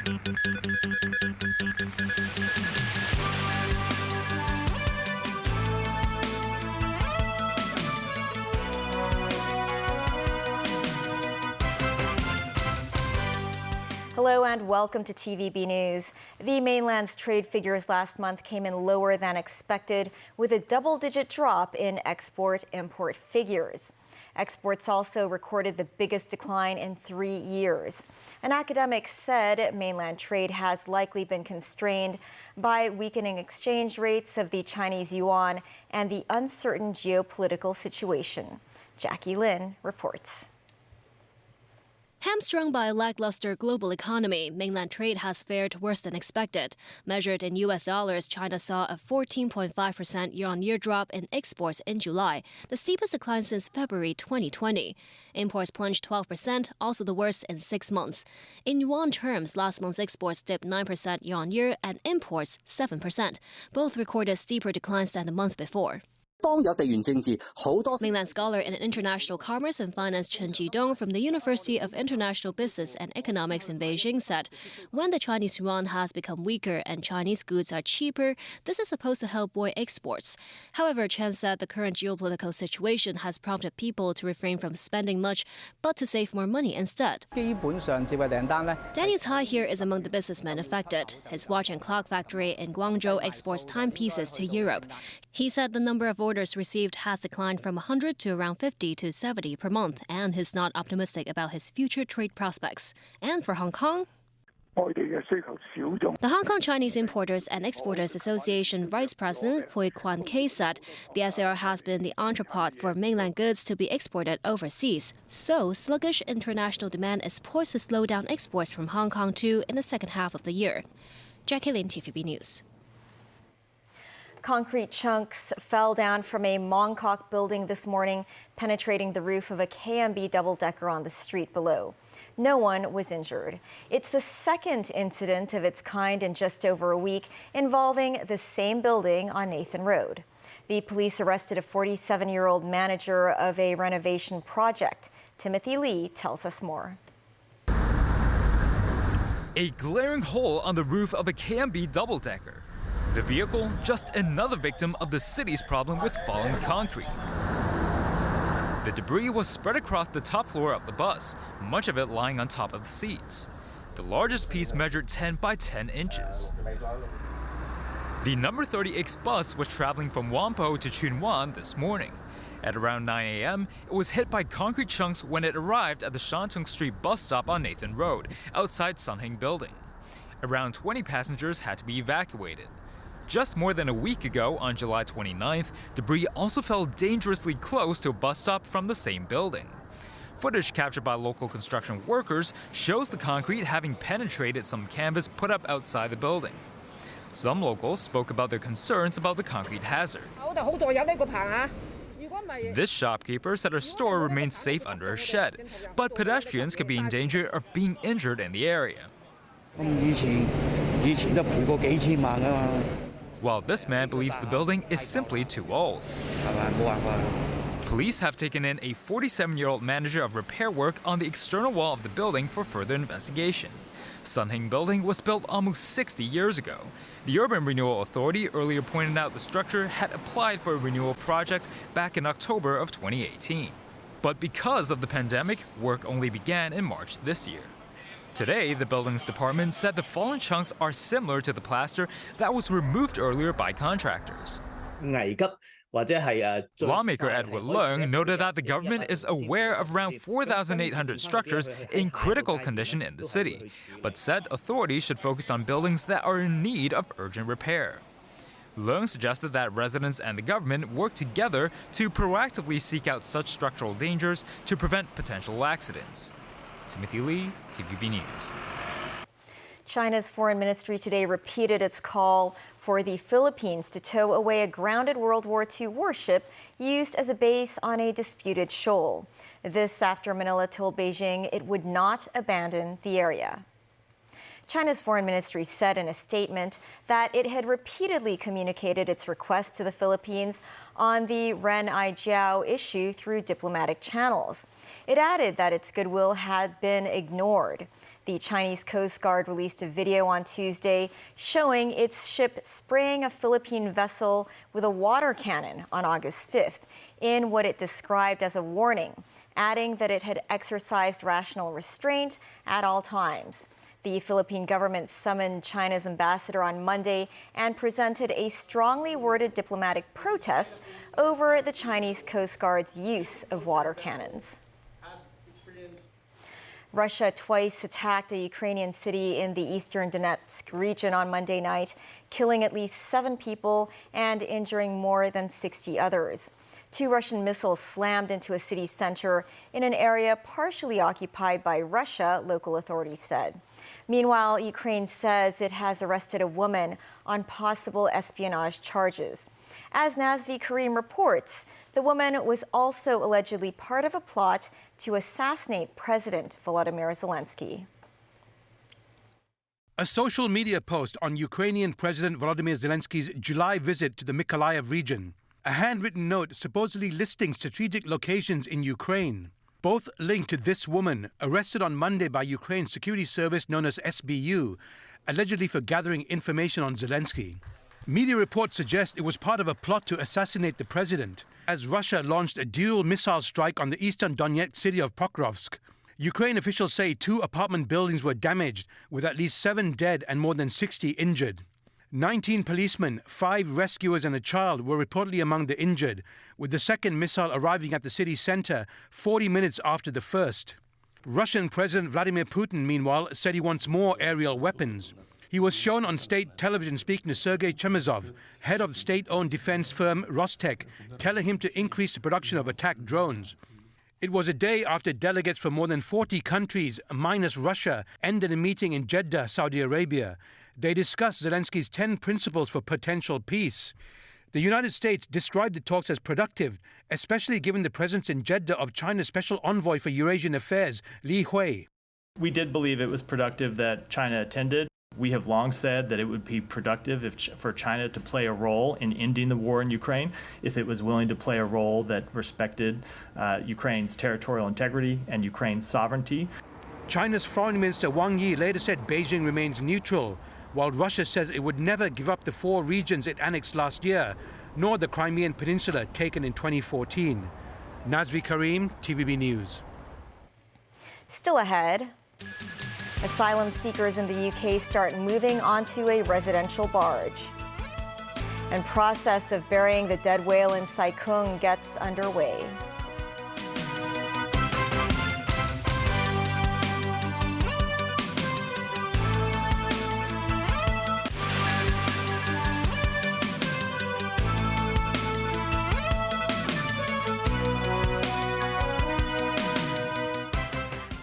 Hello and welcome to TVB News. The mainland's trade figures last month came in lower than expected, with a double-digit drop in export-import figures. Exports also recorded the biggest decline in 3 years. An academic said mainland trade has likely been constrained by weakening exchange rates of the Chinese yuan and the uncertain geopolitical situation. Jackie Lin reports. Hamstrung by a lackluster global economy, mainland trade has fared worse than expected. Measured in U.S. dollars, China saw a 14.5% year-on-year drop in exports in July, the steepest decline since February 2020. Imports plunged 12%, also the worst in 6 months. In yuan terms, last month's exports dipped 9% year-on-year and imports 7%. Both recorded steeper declines than the month before. Mainland scholar in international commerce and finance Chen Jidong from the University of International Business and Economics in Beijing said, when the Chinese yuan has become weaker and Chinese goods are cheaper, this is supposed to help buoy exports. However, Chen said the current geopolitical situation has prompted people to refrain from spending much, but to save more money instead. Daniel Tai here is among the businessmen affected. His watch and clock factory in Guangzhou exports timepieces to Europe. He said the number of orders received has declined from 100 to around 50 to 70 per month, and he's not optimistic about his future trade prospects. And for Hong Kong, the Hong Kong Chinese Importers and Exporters Association Vice President Hui Kwan Kei said the SAR has been the entrepot for mainland goods to be exported overseas. So, sluggish international demand is poised to slow down exports from Hong Kong too in the second half of the year. Jackie Lin, TVB News. Concrete chunks fell down from a Mongkok building this morning, penetrating the roof of a KMB double-decker on the street below. No one was injured. It's the second incident of its kind in just over a week involving the same building on Nathan Road. The police arrested a 47-year-old manager of a renovation project. Timothy Lee tells us more. A glaring hole on the roof of a KMB double-decker. The vehicle, just another victim of the city's problem with falling concrete. The debris was spread across the top floor of the bus, much of it lying on top of the seats. The largest piece measured 10 by 10 inches. The number 30X bus was traveling from Whampoa to Tsuen Wan this morning. At around 9 a.m., it was hit by concrete chunks when it arrived at the Shantung Street bus stop on Nathan Road, outside Sun Hing Building. Around 20 passengers had to be evacuated. Just more than a week ago, on July 29th, debris also fell dangerously close to a bus stop from the same building. Footage captured by local construction workers shows the concrete having penetrated some canvas put up outside the building. Some locals spoke about their concerns about the concrete hazard. This shopkeeper said her store remains safe under a shed, but pedestrians could be in danger of being injured in the area. While this man believes the building is simply too old. Police have taken in a 47-year-old manager of repair work on the external wall of the building for further investigation. Sun Hing Building was built almost 60 years ago. The Urban Renewal Authority earlier pointed out the structure had applied for a renewal project back in October of 2018. But because of the pandemic, work only began in March this year. Today, the buildings department said the fallen chunks are similar to the plaster that was removed earlier by contractors. Lawmaker Edward Leung noted that the government is aware of around 4,800 structures in critical condition in the city, but said authorities should focus on buildings that are in need of urgent repair. Leung suggested that residents and the government work together to proactively seek out such structural dangers to prevent potential accidents. Timothy Lee, TVB News. China's foreign ministry today repeated its call for the Philippines to tow away a grounded World War II warship used as a base on a disputed shoal. This after Manila told Beijing it would not abandon the area. China's foreign ministry said in a statement that it had repeatedly communicated its request to the Philippines on the Ren Ai-jiao issue through diplomatic channels. It added that its goodwill had been ignored. The Chinese Coast Guard released a video on Tuesday showing its ship spraying a Philippine vessel with a water cannon on August 5th in what it described as a warning, adding that it had exercised rational restraint at all times. The Philippine government summoned China's ambassador on Monday and presented a strongly worded diplomatic protest over the Chinese Coast Guard's use of water cannons. Russia twice attacked a Ukrainian city in the eastern Donetsk region on Monday night, killing at least 7 people and injuring more than 60 others. 2 Russian missiles slammed into a city center in an area partially occupied by Russia, local authorities said. Meanwhile, Ukraine says it has arrested a woman on possible espionage charges. As Nazvi Karim reports, the woman was also allegedly part of a plot to assassinate President Volodymyr Zelensky. A social media post on Ukrainian President Volodymyr Zelensky's July visit to the Mykolaiv region. A handwritten note supposedly listing strategic locations in Ukraine. Both linked to this woman, arrested on Monday by Ukraine's security service known as SBU, allegedly for gathering information on Zelensky. Media reports suggest it was part of a plot to assassinate the president, as Russia launched a dual missile strike on the eastern Donetsk city of Pokrovsk. Ukraine officials say 2 apartment buildings were damaged, with at least 7 dead and more than 60 injured. 19 policemen, 5 rescuers and a child were reportedly among the injured, with the second missile arriving at the city center 40 minutes after the first. Russian President Vladimir Putin, meanwhile, said he wants more aerial weapons. He was shown on state television speaking to Sergei Chemezov, head of state-owned defense firm Rostec, telling him to increase the production of attack drones. It was a day after delegates from more than 40 countries, minus Russia, ended a meeting in Jeddah, Saudi Arabia. They discussed Zelensky's 10 principles for potential peace. The United States described the talks as productive, especially given the presence in Jeddah of China's Special Envoy for Eurasian Affairs, Li Hui. We did believe it was productive that China attended. We have long said that it would be productive for China to play a role in ending the war in Ukraine if it was willing to play a role that respected Ukraine's territorial integrity and Ukraine's sovereignty. China's Foreign Minister Wang Yi later said Beijing remains neutral, while Russia says it would never give up the 4 regions it annexed last year, nor the Crimean Peninsula taken in 2014. Nazvi Karim, TVB News. Still ahead, asylum seekers in the UK start moving onto a residential barge. And process of burying the dead whale in Sai Kung gets underway.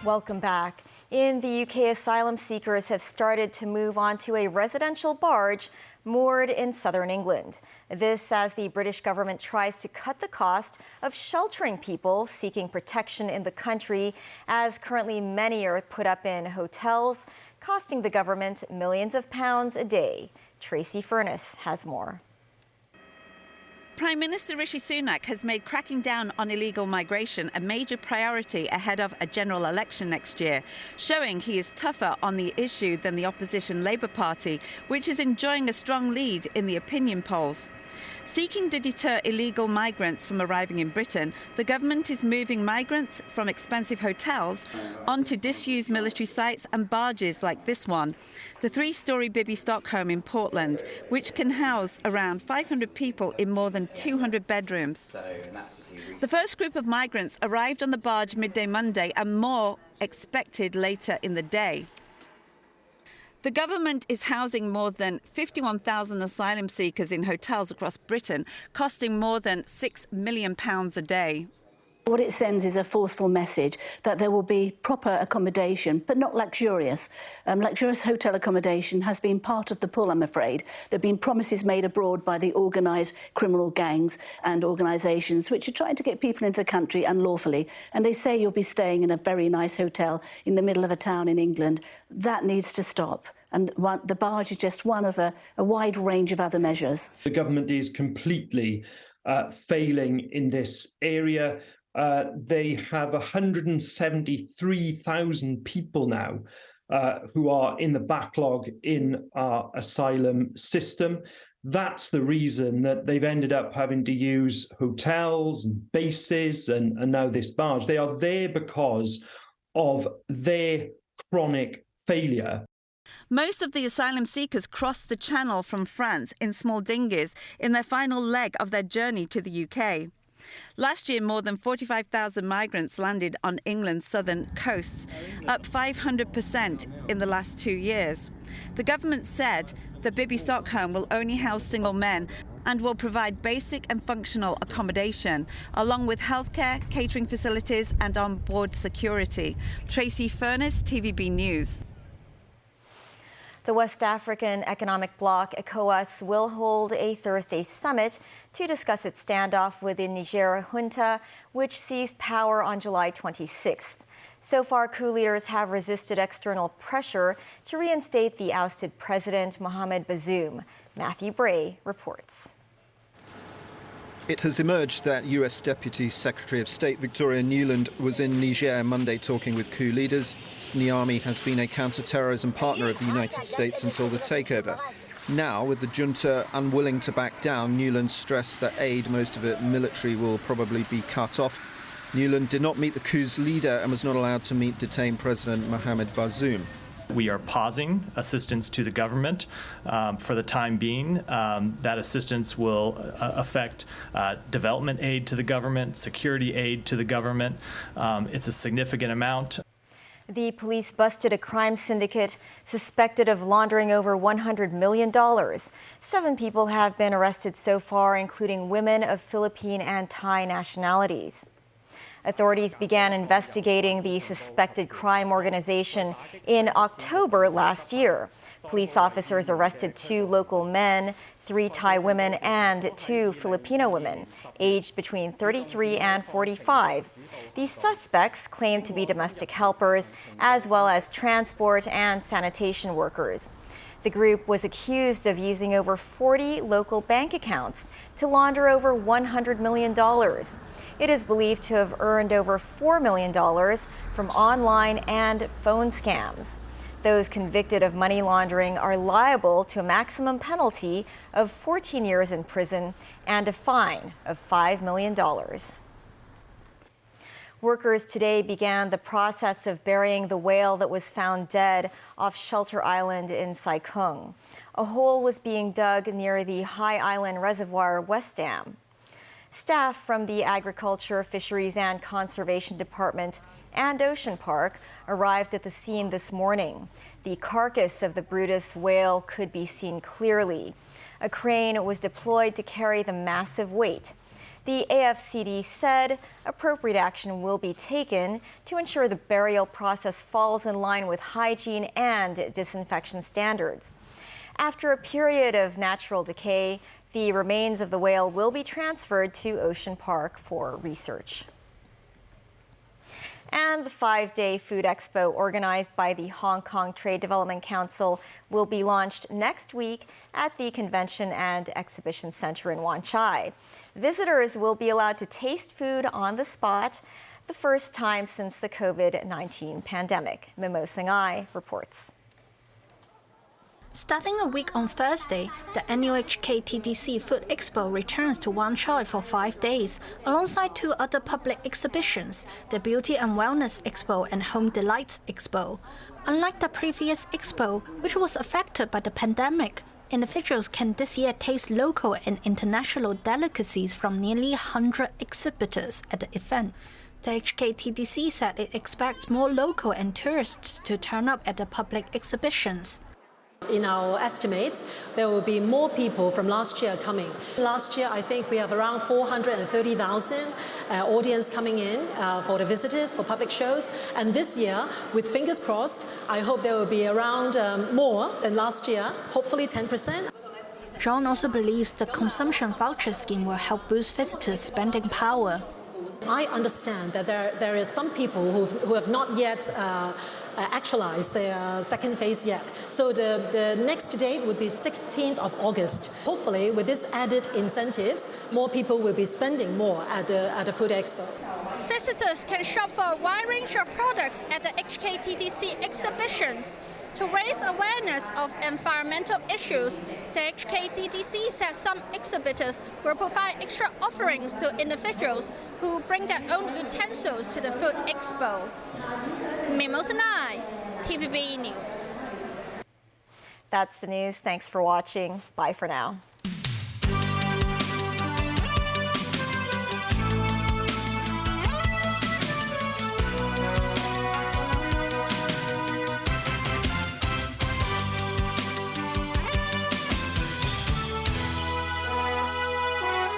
Welcome back. In the UK, asylum seekers have started to move onto a residential barge moored in southern England. This as the British government tries to cut the cost of sheltering people seeking protection in the country, as currently many are put up in hotels, costing the government millions of pounds a day. Tracy Furness has more. Prime Minister Rishi Sunak has made cracking down on illegal migration a major priority ahead of a general election next year, showing he is tougher on the issue than the opposition Labour Party, which is enjoying a strong lead in the opinion polls. Seeking to deter illegal migrants from arriving in Britain, the government is moving migrants from expensive hotels onto disused military sites and barges like this one, the 3-storey Bibby Stockholm in Portland, which can house around 500 people in more than 200 bedrooms. The first group of migrants arrived on the barge midday Monday, and more expected later in the day. The government is housing more than 51,000 asylum seekers in hotels across Britain, costing more than £6 million a day. What it sends is a forceful message that there will be proper accommodation, but not luxurious. Luxurious hotel accommodation has been part of the pull, I'm afraid. There have been promises made abroad by the organised criminal gangs and organisations which are trying to get people into the country unlawfully, and they say you'll be staying in a very nice hotel in the middle of a town in England. That needs to stop. and the barge is just one of a wide range of other measures. The government is completely failing in this area. They have 173,000 people now who are in the backlog in our asylum system. That's the reason that they've ended up having to use hotels and bases and now this barge. They are there because of their chronic failure. Most of the asylum seekers crossed the Channel from France in small dinghies in their final leg of their journey to the UK. Last year, more than 45,000 migrants landed on England's southern coasts, up 500% in the last 2 years. The government said the Bibby Stockholm will only house single men and will provide basic and functional accommodation, along with healthcare, catering facilities and on-board security. Tracy Furness, TVB News. The West African Economic Bloc, ECOWAS, will hold a Thursday summit to discuss its standoff with the Niger junta, which seized power on July 26th. So far, coup leaders have resisted external pressure to reinstate the ousted president, Mohamed Bazoum. Matthew Bray reports. It has emerged that US Deputy Secretary of State Victoria Nuland was in Niger Monday talking with coup leaders. Niamey has been a counter-terrorism partner of the United States until the takeover. Now, with the junta unwilling to back down, Nuland stressed that aid, most of it military, will probably be cut off. Nuland did not meet the coup's leader and was not allowed to meet detained President Mohamed Bazoum. We are pausing assistance to the government for the time being. That assistance will affect development aid to the government, security aid to the government. It's a significant amount. The police busted a crime syndicate suspected of laundering over $100 million. 7 people have been arrested so far, including women of Philippine and Thai nationalities. Authorities began investigating the suspected crime organization in October last year. Police officers arrested 2 local men, 3 Thai women, and 2 Filipino women, aged between 33 and 45. These suspects claimed to be domestic helpers, as well as transport and sanitation workers. The group was accused of using over 40 local bank accounts to launder over $100 million. It is believed to have earned over $4 million from online and phone scams. Those convicted of money laundering are liable to a maximum penalty of 14 years in prison and a fine of $5 million. Workers today began the process of burying the whale that was found dead off Shelter Island in Sai Kung. A hole was being dug near the High Island Reservoir West Dam. Staff from the Agriculture, Fisheries and Conservation Department and Ocean Park arrived at the scene this morning. The carcass of the Brutus whale could be seen clearly. A crane was deployed to carry the massive weight. The AFCD said appropriate action will be taken to ensure the burial process falls in line with hygiene and disinfection standards. After a period of natural decay, the remains of the whale will be transferred to Ocean Park for research. And the 5-day food expo organized by the Hong Kong Trade Development Council will be launched next week at the Convention and Exhibition Center in Wan Chai. Visitors will be allowed to taste food on the spot, the first time since the COVID-19 pandemic. Mimo Singai reports. Starting a week on Thursday, the annual HKTDC Food Expo returns to Wan Chai for 5 days, alongside 2 other public exhibitions, the Beauty and Wellness Expo and Home Delights Expo. Unlike the previous expo, which was affected by the pandemic, individuals can this year taste local and international delicacies from nearly 100 exhibitors at the event. The HKTDC said it expects more local and tourists to turn up at the public exhibitions. In our estimates, there will be more people from last year coming. Last year, I think we have around 430,000 audience coming in for the visitors, for public shows. And this year, with fingers crossed, I hope there will be around more than last year, hopefully 10%. John also believes the consumption voucher scheme will help boost visitors' spending power. I understand that there is some people who have not yet actualized their second phase yet. So the next date would be 16th of August. Hopefully, with this added incentives, more people will be spending more at the Food Expo. Visitors can shop for a wide range of products at the HKTDC exhibitions. To raise awareness of environmental issues, the HKTDC says some exhibitors will provide extra offerings to individuals who bring their own utensils to the Food Expo. Mimosa 9, TVB News. That's the news. Thanks for watching. Bye for now.